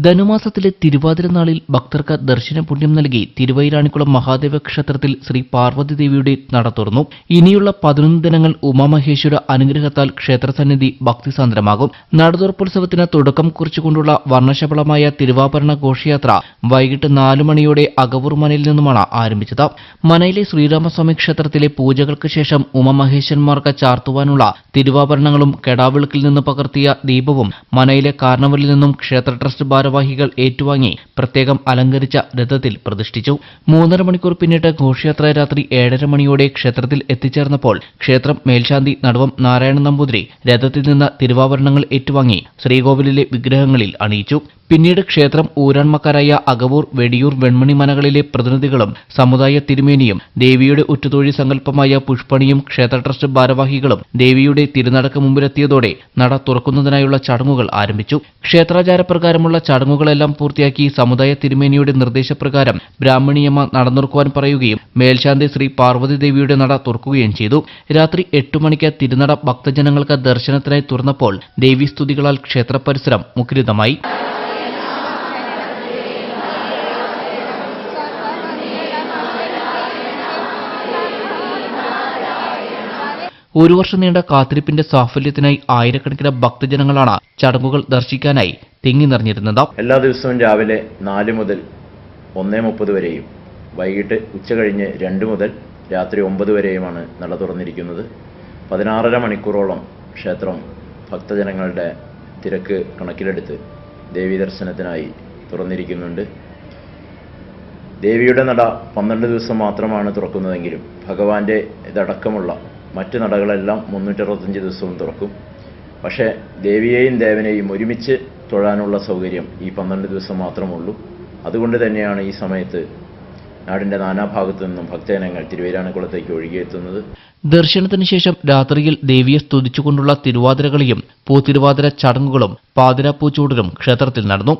ധനുമാസത്തിലെ തിരുവാതിര നാളിൽ ഭക്തർക്ക് ദർശന പുണ്യം നൽകി തിരുവൈരാണിക്കുളം മഹാദേവ ക്ഷേത്രത്തിൽ ശ്രീ പാർവതി ദേവിയുടെ നട തുറന്നു. ഇനിയുള്ള 11 ദിനങ്ങൾ ഉമാമഹേശ്വര അനുഗ്രഹത്താൽ ക്ഷേത്രസന്നിധി ഭക്തിസാന്ദ്രമാകും. നടതുറപ്പോത്സവത്തിന് തുടക്കം കുറിച്ചുകൊണ്ടുള്ള വർണ്ണശബളമായ തിരുവാഭരണ ഘോഷയാത്ര വൈകിട്ട് 4 മണിയോടെ അകവൂർ മനയിൽ നിന്നുമാണ് ആരംഭിച്ചത്. മനയിലെ ശ്രീരാമസ്വാമി ക്ഷേത്രത്തിലെ പൂജകൾക്ക് ശേഷം ഉമാമഹേശ്വരന്മാർക്ക് ചാർത്തുവാനുള്ള തിരുവാഭരണങ്ങളും കെടാവിളക്കിൽ നിന്ന് പകർത്തിയ ദീപവും മനയിലെ കാർണവലിൽ നിന്നും ക്ഷേത്ര ട്രസ്റ്റ് ഭാരവാഹികൾ ഏറ്റുവാങ്ങി പ്രത്യേകം അലങ്കരിച്ച രഥത്തിൽ പ്രതിഷ്ഠിച്ചു. 3.5 മണിക്കൂർ പിന്നിട്ട് ഘോഷയാത്ര രാത്രി 7:30 മണിയോടെ ക്ഷേത്രത്തിൽ എത്തിച്ചേർന്നപ്പോൾ ക്ഷേത്രം മേൽശാന്തി നടുവം നാരായണൻ നമ്പൂതിരി രഥത്തിൽ നിന്ന് തിരുവാഭരണങ്ങൾ ഏറ്റുവാങ്ങി ശ്രീകോവിലിലെ വിഗ്രഹങ്ങളിൽ അണിയിച്ചു. പിന്നീട് ക്ഷേത്രം ഊരാൺമക്കാരായ അകവൂർ, വെടിയൂർ, വെൺമണി മനകളിലെ പ്രതിനിധികളും സമുദായ തിരുമേനിയും ദേവിയുടെ ഉറ്റുതൊഴി സങ്കല്പമായ പുഷ്പണിയും ക്ഷേത്ര ട്രസ്റ്റ് ഭാരവാഹികളും ദേവിയുടെ തിരുനടക്ക് മുമ്പിലെത്തിയതോടെ നട തുറക്കുന്നതിനായുള്ള ചടങ്ങുകൾ ആരംഭിച്ചു. ക്ഷേത്രാചാരപ്രകാരമുള്ള ചടങ്ങുകളെല്ലാം പൂർത്തിയാക്കി സമുദായ തിരുമേനിയുടെ നിർദ്ദേശപ്രകാരം ബ്രാഹ്മണിയമ്മ നടന്നുറക്കുവാൻ പറയുകയും മേൽശാന്തി ശ്രീ പാർവതി ദേവിയുടെ നട തുറക്കുകയും ചെയ്തു. രാത്രി 8 മണിക്ക് തിരുനട ഭക്തജനങ്ങൾക്ക് ദർശനത്തിനായി തുറന്നപ്പോൾ ദേവീസ്തുതികളാൽ ക്ഷേത്ര പരിസരം മുഖരിതമായി. ഒരു വർഷം നീണ്ട കാത്തിരിപ്പിന്റെ സാഫല്യത്തിനായി ആയിരക്കണക്കിന് ഭക്തജനങ്ങളാണ് ചടങ്ങുകൾ ദർശിക്കാനായി തിങ്ങി നിറഞ്ഞിരുന്നത്. എല്ലാ ദിവസവും രാവിലെ 4 മുതൽ 1:30 വരെയും വൈകിട്ട് ഉച്ചകഴിഞ്ഞ് 2 മുതൽ രാത്രി 9 വരെയുമാണ് നട തുറന്നിരിക്കുന്നത്. 16.5 മണിക്കൂറോളം ക്ഷേത്രം ഭക്തജനങ്ങളുടെ തിരക്ക് കണക്കിലെടുത്ത് ദേവീ ദർശനത്തിനായി തുറന്നിരിക്കുന്നുണ്ട്. ദേവിയുടെ നട 12 ദിവസം മാത്രമാണ് തുറക്കുന്നതെങ്കിലും ഭഗവാന്റെ ഇതടക്കമുള്ള മറ്റ് നടകളെല്ലാം 365 ദിവസവും തുറക്കും. പക്ഷേ ദേവിയെയും ദേവനെയും ഒരുമിച്ച് തൊഴാനുള്ള സൗകര്യം ഈ 12 ദിവസം മാത്രമുള്ളൂ. അതുകൊണ്ട് തന്നെയാണ് ഈ സമയത്ത് നാടിൻ്റെ നാനാഭാഗത്തു നിന്നും ഭക്തജനങ്ങൾ തിരുവൈരാണിക്കുളത്തേക്ക് ഒഴുകിയെത്തുന്നത്. ദർശനത്തിന് ശേഷം രാത്രിയിൽ ദേവിയെ സ്തുതിച്ചുകൊണ്ടുള്ള തിരുവാതിരകളിയും പൂത്തിരുവാതിര ചടങ്ങുകളും പാതിരാപ്പൂച്ചൂടലും ക്ഷേത്രത്തിൽ നടന്നു.